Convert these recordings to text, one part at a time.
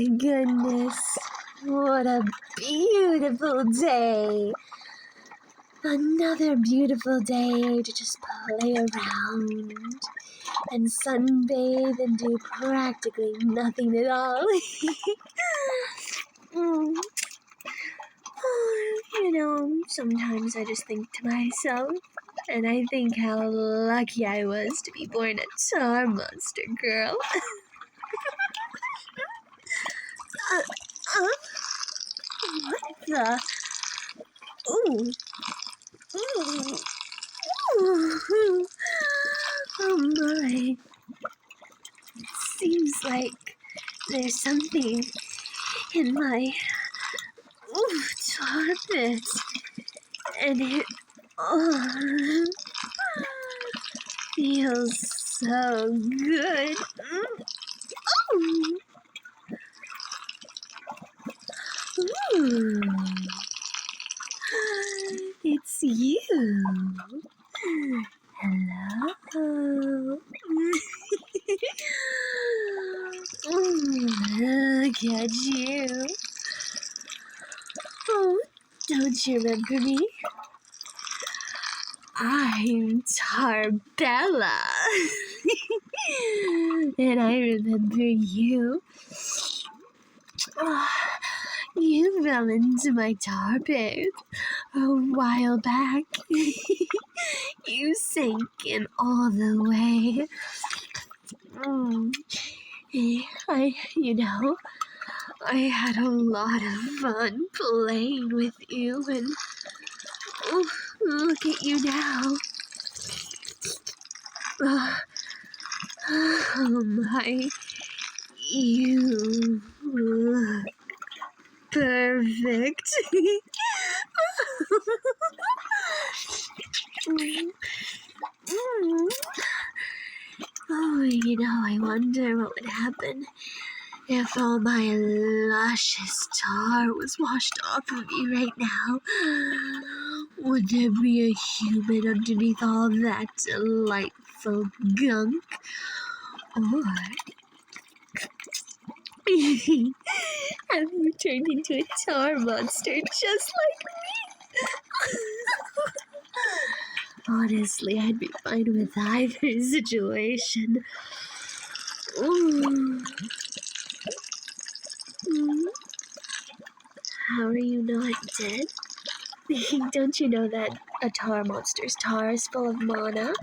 my goodness, what a beautiful day. Another beautiful day to just play around and sunbathe and do practically nothing at all. Sometimes I just think to myself, and I think how lucky I was to be born a tar monster girl. What the? Ooh. Oh my. It seems like there's something in my tar pit. And it feels so good. Ooh. It's you. Hello. Look at you. Oh, don't you remember me? I'm Tarbellah. And I remember you. You fell into my tar pit a while back. You sank in all the way. I had a lot of fun playing with you, and look at you now. You look perfect. I wonder what would happen if all my luscious tar was washed off of me right now. Would there be a human underneath all that delightful gunk? Or have you turned into a tar monster just like me? Honestly, I'd be fine with either situation. How are you not dead? Don't you know that a tar monster's tar is full of mana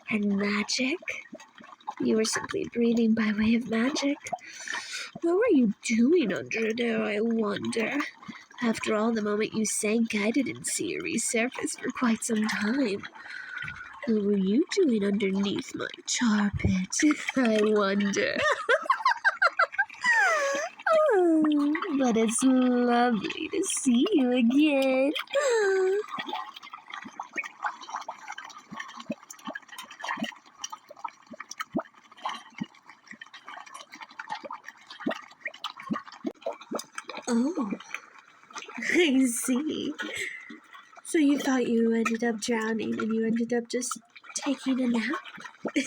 and magic? You were simply breathing by way of magic. What were you doing under there, I wonder? After all, the moment you sank, I didn't see you resurface for quite some time. What were you doing underneath my tar pit, I wonder? But it's lovely to see you again. Oh, I see. So you thought you ended up drowning and you ended up just taking a nap? In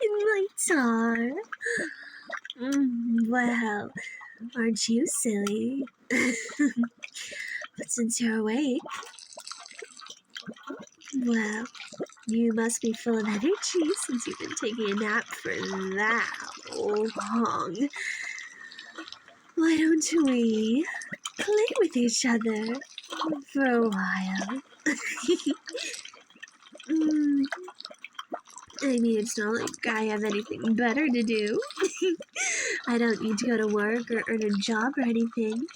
my tar? Well, aren't you silly? But since you're awake, well, you must be full of energy since you've been taking a nap for that long. Why don't we play with each other for a while? I mean, it's not like I have anything better to do. I don't need to go to work or earn a job or anything.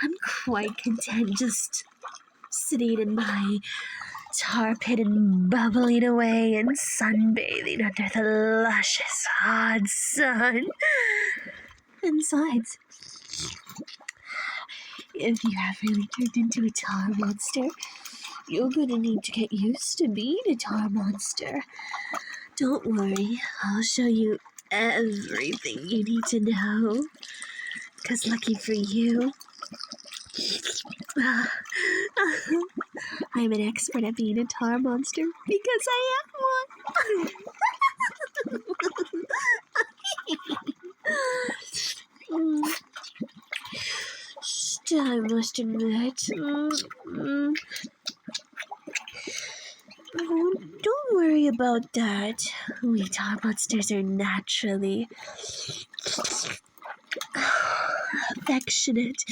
I'm quite content just sitting in my tar pit and bubbling away and sunbathing under the luscious hot sun. And besides, if you have really turned into a tar monster, you're gonna need to get used to being a tar monster. Don't worry, I'll show you everything you need to know. 'Cause lucky for you, I'm an expert at being a tar monster because I am one. Still, I must admit, oh, don't worry about that. We tar monsters are naturally affectionate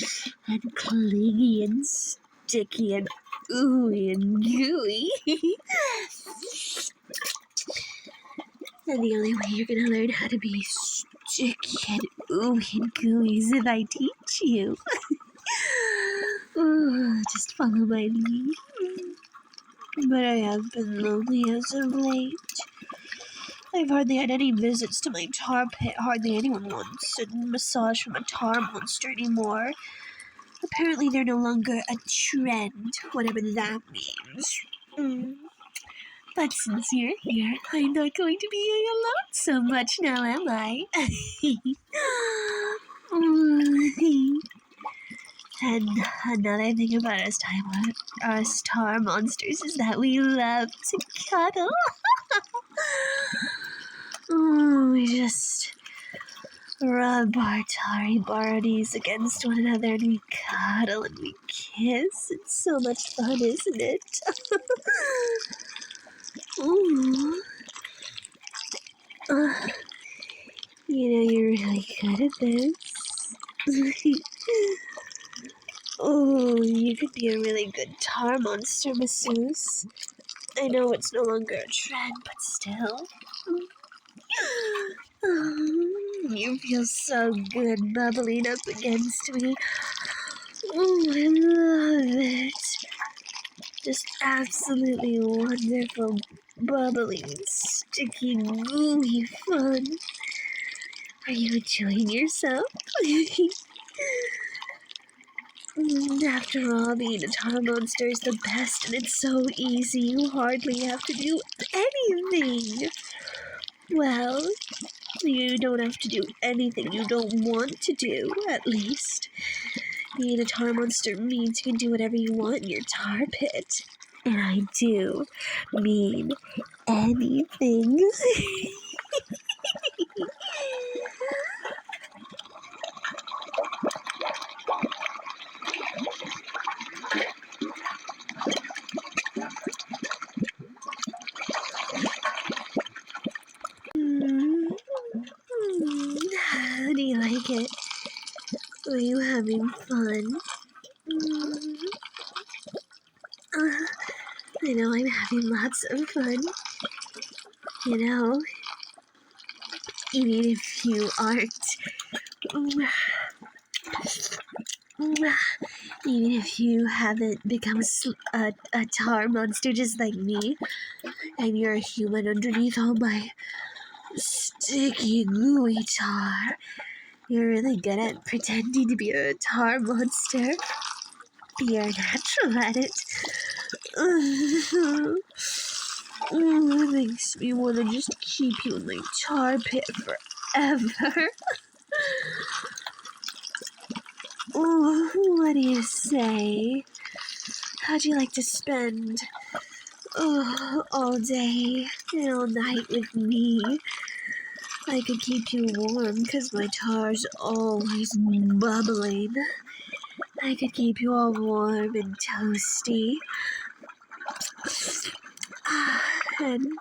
and clingy and sticky and ooey and gooey. And the only way you're gonna learn how to be sticky and ooey and gooey is if I teach you. Just follow my lead. But I have been lonely as of late. I've hardly had any visits to my tar pit. Hardly anyone wants a massage from a tar monster anymore. Apparently they're no longer a trend, whatever that means. But since you're here, I'm not going to be alone so much now, am I? And another thing about us tar monsters is that we love to cuddle. We just rub our tarry bodies against one another and we cuddle and we kiss. It's so much fun, isn't it? Ooh. You're really good at this. Oh, you could be a really good tar monster masseuse. I know it's no longer a trend, but still. You feel so good bubbling up against me. Oh, I love it. Just absolutely wonderful, bubbling, sticky, gooey fun. Are you enjoying yourself? After all, being a tar monster is the best, and it's so easy. You hardly have to do anything. Well, you don't have to do anything you don't want to do, at least. Being a tar monster means you can do whatever you want in your tar pit. And I do mean anything. How do you like it? Are you having fun? I know I'm having lots of fun. Even if you aren't. Even if you haven't become a tar monster just like me, and you're a human underneath all my sticky, gooey tar, you're really good at pretending to be a tar monster. You're natural at it. It makes me want to just keep you in my tar pit forever. What do you say? How'd you like to spend all day and all night with me? I could keep you warm because my tar's always bubbling. I could keep you all warm and toasty. And,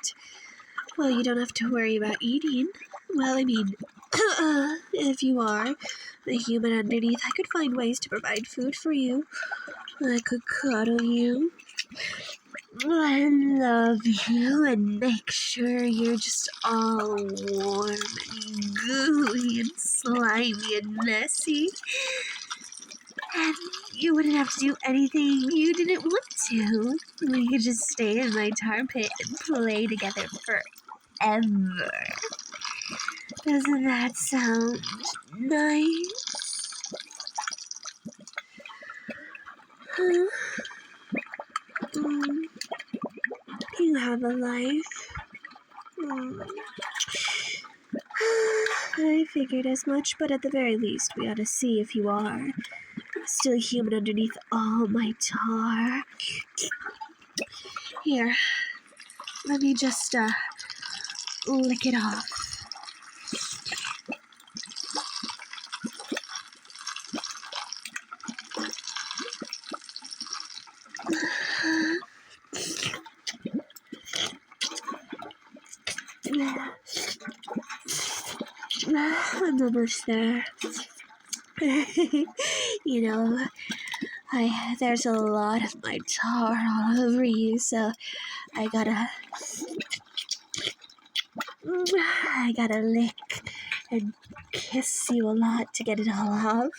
well, you don't have to worry about eating. Well, I mean, if you are the human underneath, I could find ways to provide food for you. I could cuddle you. I love you and make sure you're just all warm and gooey and slimy and messy. And you wouldn't have to do anything you didn't want to. We could just stay in my tar pit and play together forever. Doesn't that sound nice? You have a life. I figured as much, but at the very least, we ought to see if you are still human underneath all my tar. Here, let me just lick it off. I'm almost there. You know, there's a lot of my tar all over you, so I gotta lick and kiss you a lot to get it all off.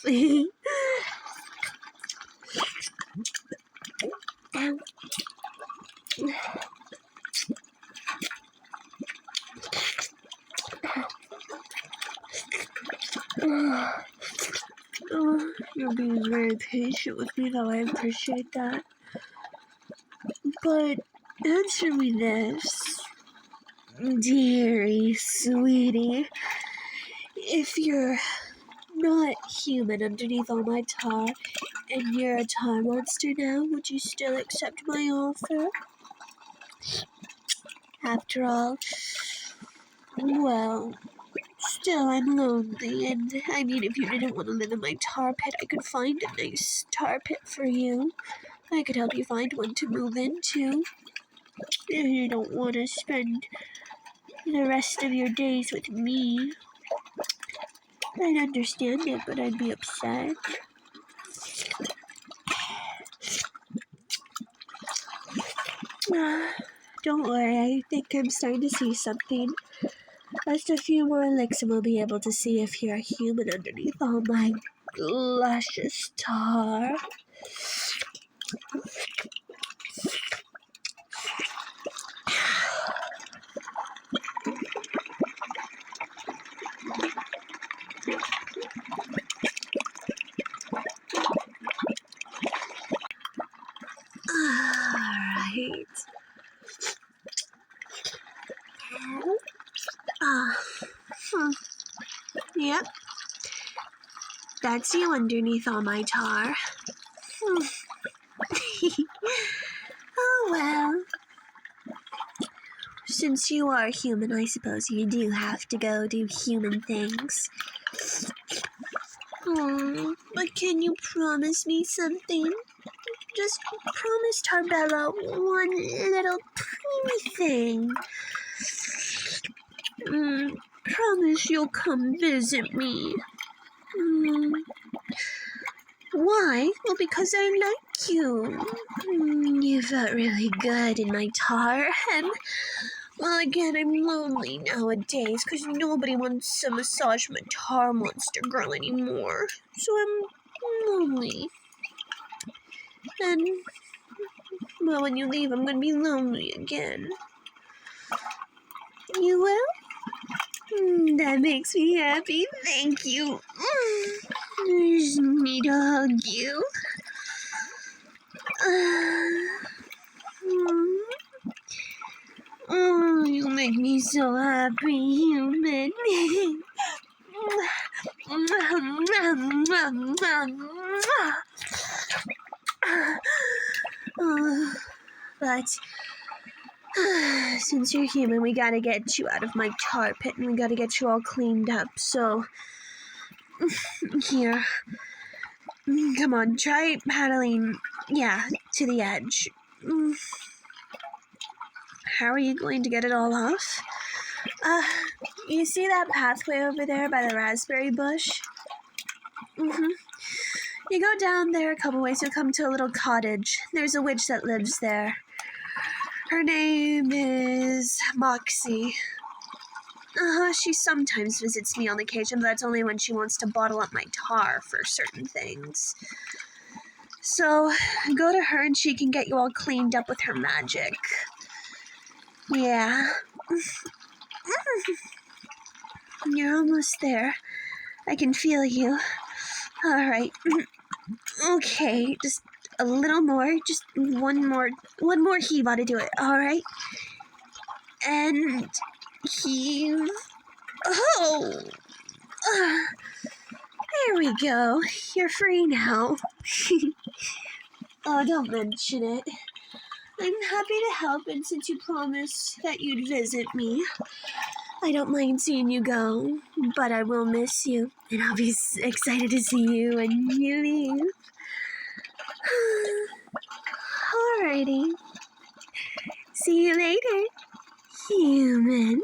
Oh, you're being very patient with me, though. I appreciate that. But answer me this, dearie, sweetie. If you're not human underneath all my tar, and you're a tar monster now, would you still accept my offer? After all, well, still I'm lonely, and I mean, if you didn't want to live in my tar pit, I could find a nice tar pit for you. I could help you find one to move into. If you don't want to spend the rest of your days with me, I'd understand it, but I'd be upset. Don't worry, I think I'm starting to see something. Just a few more licks and we'll be able to see if you're a human underneath all my luscious tar. Alright. Yep. That's you underneath all my tar. Oh well. Since you are human, I suppose you do have to go do human things. But can you promise me something? Just promise Tarbellah one little tiny thing. Promise you'll come visit me. Why? Well, because I like you. You felt really good in my tar, and, well, again, I'm lonely nowadays, because nobody wants to massage my tar monster girl anymore. So I'm lonely. And, well, when you leave, I'm going to be lonely again. You will? That makes me happy. Thank you. I just need to hug you. Oh, you make me so happy, human. But since you're human, we gotta get you out of my tar pit and we gotta get you all cleaned up. So, here. Come on, try paddling, to the edge. How are you going to get it all off? You see that pathway over there by the raspberry bush? You go down there a couple ways, you'll come to a little cottage. There's a witch that lives there. Her name is Moxie. She sometimes visits me on occasion, but that's only when she wants to bottle up my tar for certain things. So, go to her and she can get you all cleaned up with her magic. Yeah. You're almost there. I can feel you. Alright. Okay, just a little more. Just one more heave ought to do it. Alright. And heave. Oh! There we go. You're free now. Oh, don't mention it. I'm happy to help, and since you promised that you'd visit me, I don't mind seeing you go, but I will miss you, and I'll be excited to see you when you leave. Alrighty. See you later, human.